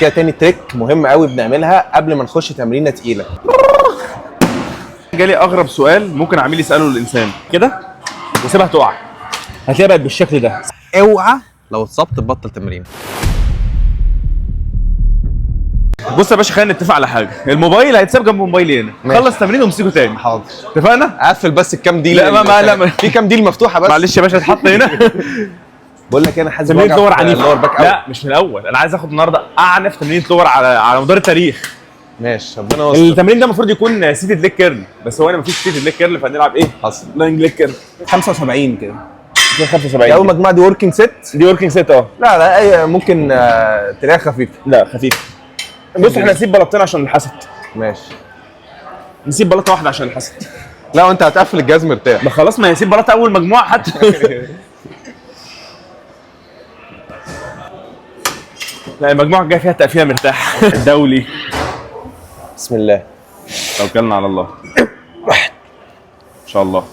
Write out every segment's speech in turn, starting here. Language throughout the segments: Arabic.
كده تاني تريك مهم قوي بنعملها قبل ما نخش تمرينه تقيله. جالي اغرب سؤال ممكن عميل يساله للانسان كده وسيبها تقع، هتلاقيها بقت بالشكل ده. اوعى لو اتصبت تبطل تمرين. بص يا باشا، خلينا نتفق على حاجه، الموبايل هيتساب جنب موبايلي هنا، ماشي. خلص تمرين وامسكه تاني. حاضر، اتفقنا؟ قفل بس الكام ديل. لا لا في كام ديل مفتوحه بس. معلش يا باشا اتحط هنا. بقول لك انا حاسس تمرين لور عنيف. اللور باك أوي. لا مش من الاول، انا عايز اخد النهارده اعنف تمرين لور على مدار التاريخ. ماشي، ربنا يستر. التمرين ده المفروض يكون سيتد ليج كيرل، بس هو انا مفيش سيتد ليج كيرل، فهنلعب ايه؟ حصل لاينج ليج كيرل 75 كده. 75 اول مجموعه دي وركينج سيت. دي وركينج سيت. اه لا لا اي ممكن تلاقيها خفيفه. لا خفيف. بص احنا نسيب بلاطتين عشان الحسد. ماشي، نسيب بلاطه واحده عشان الحسد. لا وانت هتقفل الجهاز مرتاح. ما خلاص، ما نسيب بلاطه اول مجموعه حتى. لا المجموعه الجايه فيها تقفيله مرتاح. الدولي. بسم الله، توكلنا على الله. ان شاء الله.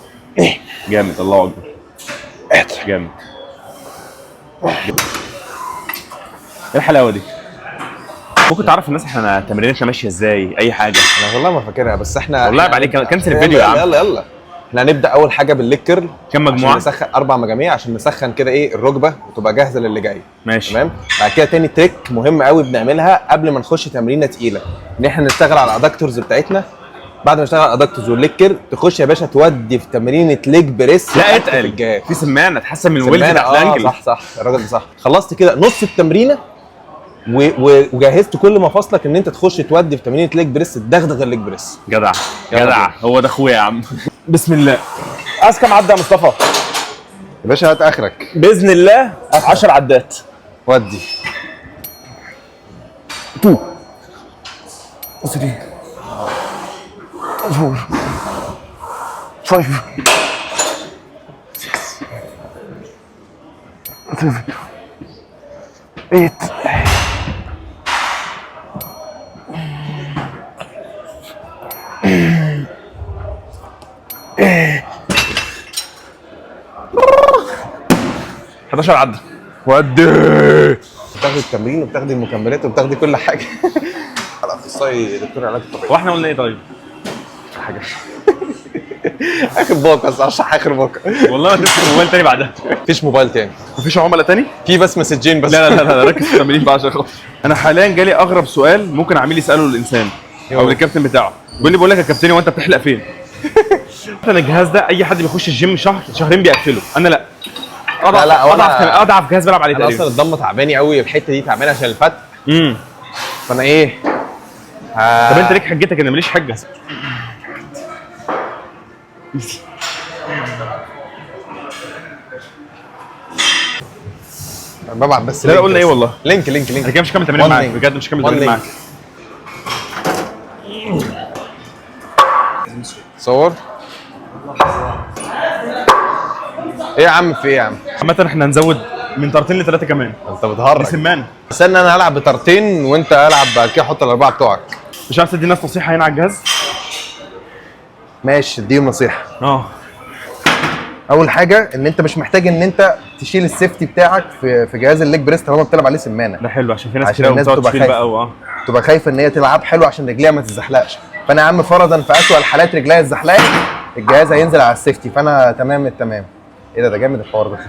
جامد، الله اكبر. جامد. ايه الحلاوه دي؟ ممكن تعرف الناس احنا تمرينتنا ماشيه ازاي؟ اي حاجه؟ انا والله ما فاكرها، بس احنا والله عيب عليك، كنسل الفيديو يا عم. يلا يلا، احنا هنبدا اول حاجه بالليج كيرل. كم مجموعه؟ عشان نسخن 4 مجاميع عشان نسخن كده ايه الركبه وتبقى جاهزه للي جاي. ماشي تمام. بعد كده تاني تريك مهم قوي بنعملها قبل ما نخش تمرينه تقيله، ان احنا نشتغل على الادكتورز بتاعتنا. بعد ما نشتغل على الادكتورز والليج كيرل تخش يا باشا تودي في تمرينه ليج بريس. لا اتقل، في سمانه تحسن من الموبايل سمانة. تحت الانكل. صح صح، الراجل ده صح. خلصت كده نص التمرينه وجهزت كل مفاصلك ان انت تخش تودي في تمرينه ليج بريس، تدغدغ الليج بريس. جدع يلا جدع، بينا. هو ده اخويا يا عم. بسم الله. عايز كام عدى يا مصطفى؟ يا باشا هات اخرك. باذن الله 10 عدات. ودي 2 3 4 5 6 7 8 11 عدى. ودي. بتاخدي التمرين وبتاخدي المكملات وبتاخدي كل حاجه. الاخصائي دكتور علاج طبيعي. واحنا قلنا ايه طيب؟ حاجه. اخر باقه، بس اشرح اخر باقه. والله ما تمسك الموبايل تاني بعدها. مفيش موبايل تاني، مفيش عملاء تاني؟ في بس مسجين بس. لا لا لا لا، ركز في التمرين بقى عشان خاطر. انا حاليا جالي اغرب سؤال ممكن عميل يساله للانسان او للكابتن بتاعه. بيقول لي بقول لك يا كابتن، وانت بتحلق فين؟ انا الجهاز ده اي حد بيخش الجيم شهر شهرين بيقفله، انا لا. اضعف جهاز بلعب عليه انا تقريبا. اصلا الضمه تعباني قوي، الحته دي تعبانه عشان الفتح. فانا ايه طب انت ليك حجتك، انا ماليش حجه. ببعت بس لا لينك قلنا بس. ايه والله؟ لينك انا كده مش هكمل تمرين معاك بجد، مش هكمل تمرين معاك. صور. ايه يا عم، في ايه يا عم؟ عامة احنا هنزود من طرتين ل3 كمان. انت بتهرج. سمان. استنى انا هلعب بطرتين وانت العب بعد كده حط الاربعه بتوعك. مش عارف تدي الناس نصيحة هنا على الجهاز؟ ماشي، اديهم نصيحه. اول حاجه ان انت مش محتاج ان انت تشيل السيفتي بتاعك في جهاز الليج بريس طالما بتلعب عليه سمانه. ده حلو عشان في ناس عشان كتير الناس بتقعد تبقى تشيل خايفة. بقى تبقى خايفه ان هي تلعب حلو عشان رجليها ما تتزحلقش. فانا يا عم فرضا في اسوأ الحالات رجليها اتزحلقت، الجهاز هينزل على السيفتي، فانا تمام التمام. ايه ده جامد الحوار ده.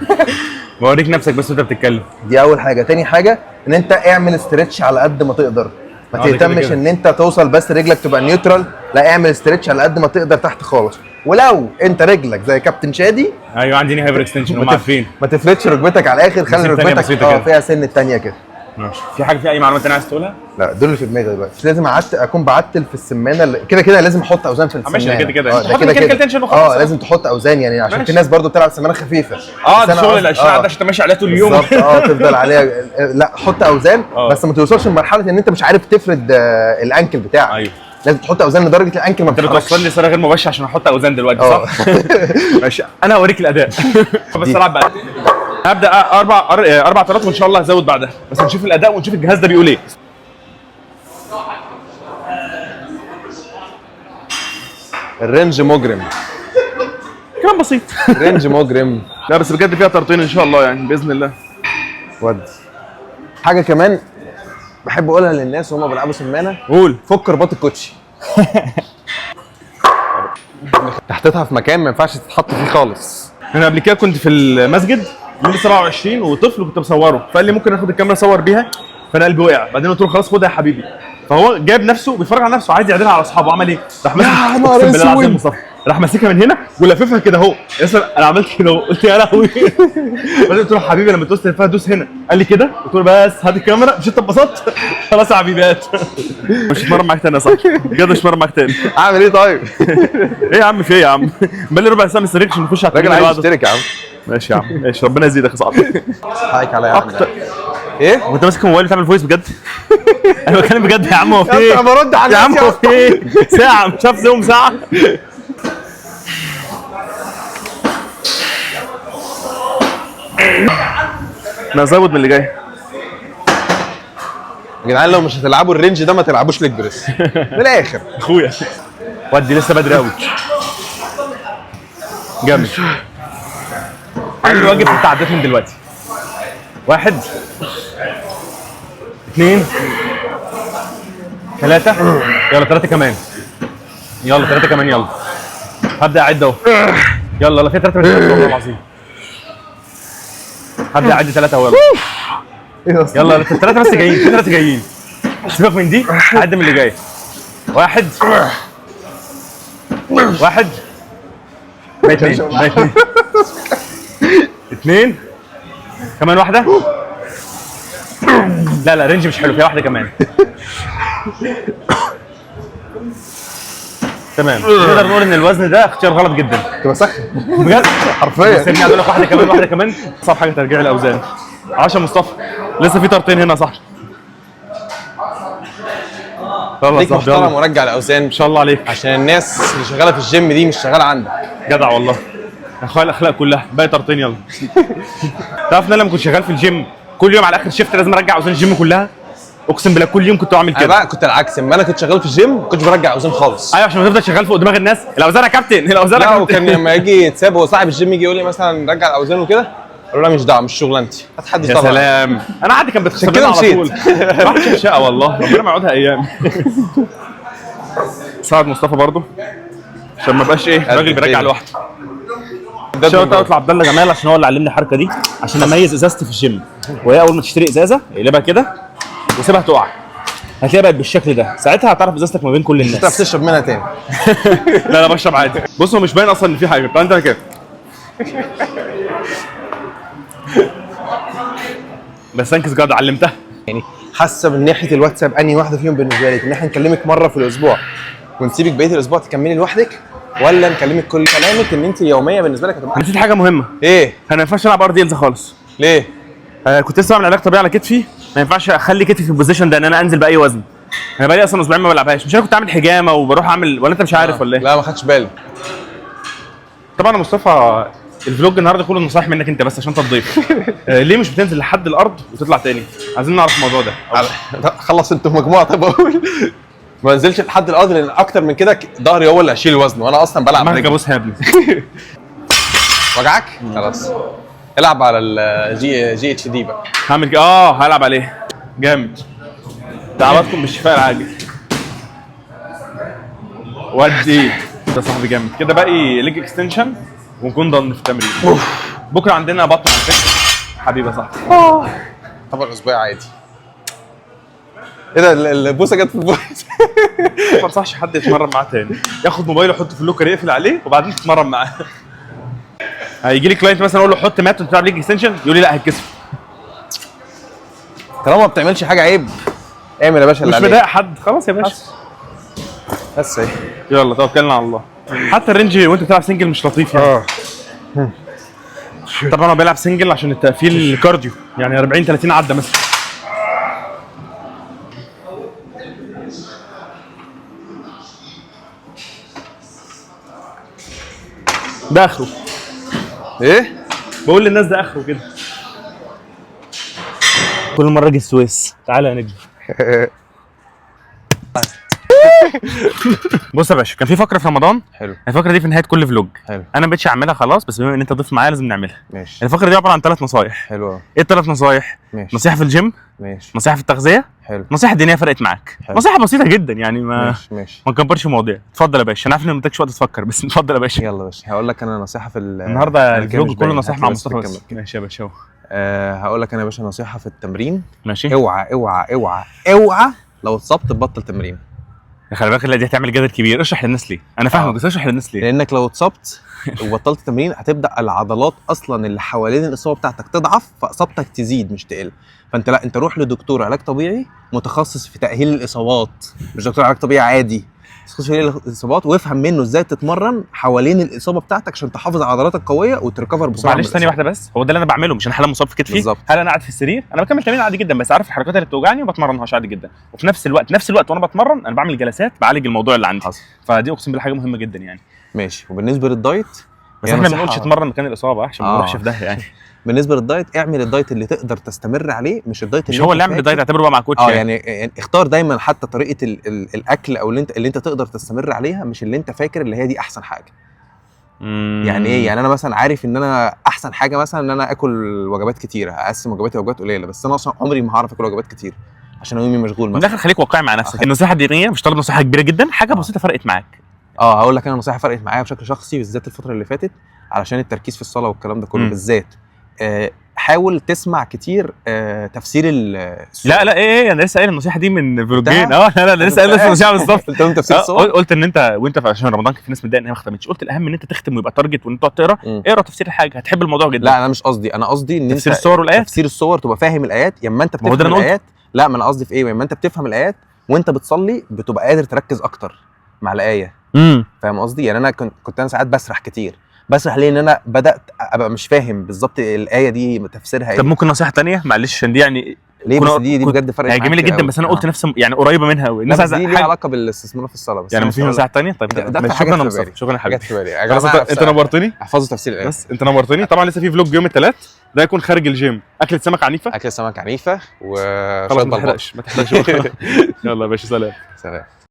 بوريك نفسك بس وانت بتتكلم. دي اول حاجه. تاني حاجه ان انت اعمل استرتش على قد ما تقدر، ما ده كده تهتمش كده. ان انت توصل بس رجلك تبقى نيوترال، لا اعمل استرتش على قد ما تقدر تحت خالص. ولو انت رجلك زي كابتن شادي، ايوه عندي هايبر اكستنشن هم عارفين. ما تفردش ركبتك على الاخر، خلي سن تانية ركبتك بسيطة كده. فيها سن التانية كده. ماشي. في حاجة، في اي معلومات تانية عايز تقولها؟ لا دول اللي في دماغي دلوقتي. مش لازم اكون بعتل في السمانه كده كده لازم احط اوزان في السمانه. ماشي كده كده. ده كده كده تنشن وخلاص. لازم تحط اوزان يعني عشان ماشي. في ناس برضو بتلعب سمانه خفيفه. ده الشغل ال 20 عدى عشان انت ماشي عليها طول اليوم. بالظبط. تفضل عليها. لا حط اوزان بس ما توصلش لمرحله ان انت مش عارف تفرد الانكل بتاعك. ايوه لازم تحط اوزان لدرجه الانكل ما انت تتحركش. بتوصل لي صوره غير مباشره عشان احط اوزان دلوقتي صح؟ ماشي انا هوريك الاداء. بس العب بقى. هبدا اربع طرات وان شاء الله هزود بعدها، بس نشوف الاداء ونشوف الجهاز ده بيقول ايه. الرينج مجرم. كلام بسيط. الرينج مجرم. لا بس بجد فيها طرتين ان شاء الله يعني باذن الله. ودي حاجه كمان بحب اقولها للناس وهم بيلعبوا سمانه، قول. فك رباط الكوتشي. تحطيتها في مكان ما ينفعش تتحط فيه خالص. انا قبل كده كنت في المسجد يوم 27 وطفل وكنت بصوره، فقال لي ممكن اخد الكاميرا اصور بيها، فانا قلبي وقع. بعدين قلت له خلاص خدها يا حبيبي. فهو جاب نفسه بيتفرج على نفسه عايز يعدلها على اصحابه، عمل ايه؟ راح ماسك يا نهار أقسم بالله العظيم اسود. مصطفى، راح ماسكها من هنا ولففها كده اهو. انا عملت كده اهو، قلت يا لهوي. بعدين قلت له حبيبي لما تدوس تلفها دوس هنا. قال لي كده، قلت له بس هات الكاميرا. مش انت اتبسطت؟ خلاص يا حبيبات. مش هتمرن معاك تاني يا صاحبي، بجد مش هتمرن معاك تاني. اعمل ايه طيب؟ ايه يا عم في ايه يا عم؟ بقالي ربع ساعه مستنيك عشان نخش على راجل التمرين عايز اللي بعده. يشترك يا عم. ماشي يا عم ماشي، ربنا يزيدك يا صاحبي. حقك عليا يا عم. اكتر. ايه؟ وانت ماسك الموبايل بتعمل فويس بجد؟ انا بتكلم بجد يا عم. هو في ايه؟ انا برد على يا عم الناس هو في ايه؟ ساعة مش عارف يوم ساعة. انا ازود من اللي جاي. يا جدعان لو مش هتلعبوا الرينج ده ما تلعبوش ليج بريس. من الاخر. اخويا ودي لسه بدري قوي. جامد. عندي واجب انت عديت من دلوقتي. 1 2 3 يلا 3 كمان. يلا 3 كمان يلا. هبدأ اعد اهو. يلا يلا في 3 والله العظيم. هبدأ اعد 3 اهو يلا. يلا 3 بس جايين، في 3 جايين. سيبك من دي، هعد من اللي جاي. 1 1 بقى 2 بقى 2 2 كمان واحدة. لا لا رينج مش حلو، فيها واحدة كمان. تمام. نقدر نقول ان الوزن ده اختيار غلط جدا. تبقى سخن بجد حرفيا. سيبني اعمل لك واحدة كمان واحدة كمان. صعب حاجة ترجيع الاوزان. 10 مصطفى لسه في طرتين هنا صح. ليك محترم ورجع الاوزان ان شاء الله عليك. عشان الناس اللي شغاله في الجيم دي مش شغاله عندك. جدع والله. اخويا الاخلاق كلها باقي طرتين يلا. تعرف ان انا لما كنت شغال في الجيم كل يوم على اخر شيفت لازم ارجع اوزان الجيم كلها. اقسم بالله كل يوم كنت بعمل انا كده. بقى كنت العكس، اما انا كنت شغال في الجيم ما كنتش برجع اوزان خالص. ايوه عشان ما تفضل شغال فوق دماغ الناس. الاوزان يا كابتن الاوزان يا لا، كابتن. وكان لما يجي يتساب هو صاحب الجيم يجي يقول لي مثلا رجع الاوزان وكده، اقول له لا مش دعوه مش شغلانتي، هات حد يا يطلع. سلام. انا عادي كان بتخسر كده على مشيت. طول. راح شقه والله ربنا ما يقعدها ايام. ساعد مصطفى برضه عشان ما بقاش ايه راجل بيرجع لوحده. شوت اوت لعبد الله جمال عشان هو اللي علمني الحركه دي عشان اميز ازازتي في الجيم. وهي اول ما تشتري ازازه اقلبها كده وسيبها تقع، هتلاقيها بقت بالشكل ده. ساعتها هتعرف ازازتك ما بين كل تعرف الناس. تشرب منها تاني. لا انا بشرب عادي. بص هو مش باين اصلا ان في حاجه. طب انت كده بس انكس جد علمتها. يعني حاسه من ناحيه الواتساب انهي واحده فيهم بالنسبه لك؟ ان احنا نكلمك مره في الاسبوع ونسيبك بقيه الاسبوع تكملي لوحدك، ولا نكلمك كل كلامك ان انت يوميه بالنسبه لك هتبقى نسيت حاجه مهمه. ايه؟ انا ما ينفعش العب ار دي خالص. ليه؟ كنت لسه بعمل علاج طبيعي على كتفي، ما ينفعش اخلي كتفي في البوزيشن ده ان انا انزل باي وزن. انا بقالي اصلا اسبوعين ما بلعبهاش. مش انا كنت عامل حجامه وبروح اعمل، ولا انت مش عارف ولا ايه؟ لا ما خدتش بالي. طبعا يا مصطفى الفلوج النهارده كله نصايح منك انت بس عشان انت الضيف. ليه مش بتنزل لحد الارض وتطلع تاني؟ عايزين نعرف الموضوع ده. خلص انتوا مجموعه. طب اقول ما انزلش لحد الارض لان اكتر من كده ظهري هو اللي هشيل وزنه وانا اصلا بلعب ما رجلي. بص يا ابني. وجعك؟ خلاص العب على الجي اتش دي بقى. هعمل كده. هلعب عليه جامد. دعواتكم بالشفاء العاجل. ودي ده صاحبي جامد كده. باقي ليج اكستنشن ونكون ضن في التمرين. بكره عندنا بطن على فكره. حبيبي يا صاحبي. طبعا اسبوع عادي. ايه ده البوسه جت في البوسه. ما انصحش حد يتمرن معاه تاني. ياخد موبايله يحطه في اللوكر يقفل عليه وبعدين تتمرن معاه. هيجي لي كلاينت مثلا اقول له حط مات وتلعب ليج اكستنشن يقول لي لا هتكسف. طالما ما بتعملش حاجه عيب اعمل يا باشا اللي مش عليك. مضايق حد خلاص يا باشا. بس اهي. يلا توكلنا على الله. حتى الرينج وانت بتلعب سنجل مش لطيف يعني. طبعا هو بيلعب سنجل عشان التقفيل الكارديو يعني 40 30 عده مثلا. ده اخره. ايه؟ بقول للناس ده اخره كده. كل مره اجي السويس تعالى يا نجم. بص يا باشا، كان في فقره في رمضان، حلو الفقره دي في نهايه كل فلوج. حلو انا ما بقتش اعملها خلاص، بس بما ان انت ضيف معايا لازم نعملها. ماشي. الفقره دي عباره عن 3 نصايح. حلو أوي. ايه ال3 نصايح؟ ماشي نصيحه في الجيم، ماشي نصيحه في التغذيه، حلو نصيحه دينيه فرقت معاك. حلو. نصيحه بسيطه جدا يعني، ماشي ماشي. ما نكبرش المواضيع. اتفضل يا باشا، انا عارف ان ما ادكش وقت تفكر، بس اتفضل يا باشا. يلا يا باشا، هقول لك انا نصيحه في النهارده أنا كده مش الفلوج كله باين. نصايح هات مع لي بس مصطفى في بس. الكاميرا. ماشي يا باشا اهو. هقول لك انا يا باشا نصيحه في التمرين. ماشي. اوعى اوعى اوعى اوعى لو اتصبت تبطل تمرين. خلي بالك، دي هتعمل جدل كبير. اشرح للناس ليه. انا فاهمك بس اشرح للناس ليه. لانك لو اتصبت وبطلت تمرين هتبدا العضلات اصلا اللي حوالين الاصابه بتاعتك تضعف، فاصابتك تزيد مش تقل. فانت لا، انت روح لدكتور علاج طبيعي متخصص في تاهيل الاصابات، مش دكتور علاج طبيعي عادي، متخصص في تاهيل الاصابات، وافهم منه ازاي تتمرن حوالين الاصابه بتاعتك عشان تحافظ على عضلاتك قويه وتريكفر بسرعه. معلش ثانيه واحده بس، هو ده اللي انا بعمله. مش انا حالا مصاب في كتفي، بالظبط. هل انا قاعد في السرير؟ انا بكمل تمرين عادي جدا، بس عارف الحركات اللي بتوجعني وما بتمرنهاش عادي جدا. وفي نفس الوقت وانا بتمرن انا بعمل جلسات بعالج الموضوع اللي عندي. حصل. فدي اقسم بالله حاجه مهمه جدا يعني. ماشي. وبالنسبه للدايت، بس هي احنا ما نصيحة- بنقولش اتمرن مكان الاصابه عشان ما نروحش في داهيه يعني. بالنسبه للدايت، اعمل الدايت اللي تقدر تستمر عليه، مش الدايت مش هو اللي يعمل الدايت، اعتبره بقى مع كوتش يعني اختار دايما حتى طريقه الاكل او اللي انت تقدر تستمر عليها، مش اللي انت فاكر اللي هي دي احسن حاجه. يعني ايه؟ يعني انا مثلا عارف ان انا احسن حاجه مثلا ان انا اكل وجبات كتيره، اقسم وجباتي وجبات قليله، بس انا اصلا عمري ما هعرف اكل وجبات كتير عشان يومي مشغول من مثلا. الاخر خليك واقعي مع نفسك. النصيحه الدينيه مش طالب نصيحه كبيره جدا، حاجه بسيطه فرقت معاك. هقول لك انا نصيحه فرقت معايا بشكل شخصي بالذات الفتره اللي فاتت، علشان التركيز في الصلاه والكلام ده كله بالذات. حاول تسمع كتير تفسير السورة. لا ايه انا لسه قايل النصيحه دي من فلوجين. لا انا لسه قايل النصيحه بالظبط. قلت لهم تفسير السورة. قلت ان انت وانت عشان رمضان كان في ناس متضايقه ان هي ما ختمتش، قلت الاهم ان انت تختم ويبقى تارجت وان انت تقعد تقرا. اقرا تفسير الحاجه هتحب الموضوع جدا. لا انا مش قصدي، انا قصدي ان تفسير الصور والايات، تفسير الصور تبقى فاهم الايات. يا اما انت بتفهم الايات، لا ما انا قصدي في ايه، يا اما انت بتفهم الايات وانت بتصلي بتبقى قادر تركز اكتر مع الايه. فاهم قصدي؟ يعني انا كنت انا ساعات بسرح كتير، بسرح ليه؟ ان انا بدات ابقى مش فاهم بالظبط الايه دي تفسيرها ايه. طب ممكن نصيحه ثانيه معلش عشان دي يعني ليه؟ بس دي بجد فرقت معايا جميله جدا، بس انا قلت نفس يعني قريبه منها قوي. الناس عايزه دي ليها علاقه بالاستثمار في الصلاه بس. يعني مفيش نصيحه ثانيه؟ طيب شكرا يا مصطفى، شكرا يا حبيبي. انت نورتني. احفظوا تفسير الايه. بس انت نورتني. طبعا لسه في فلوج يوم الثلاث ده يكون خارج الجيم، اكله سمك عنيفه. اكله سمك عنيفه خلاص ما تحرقش. يلا يا باشا، سلام. سلام.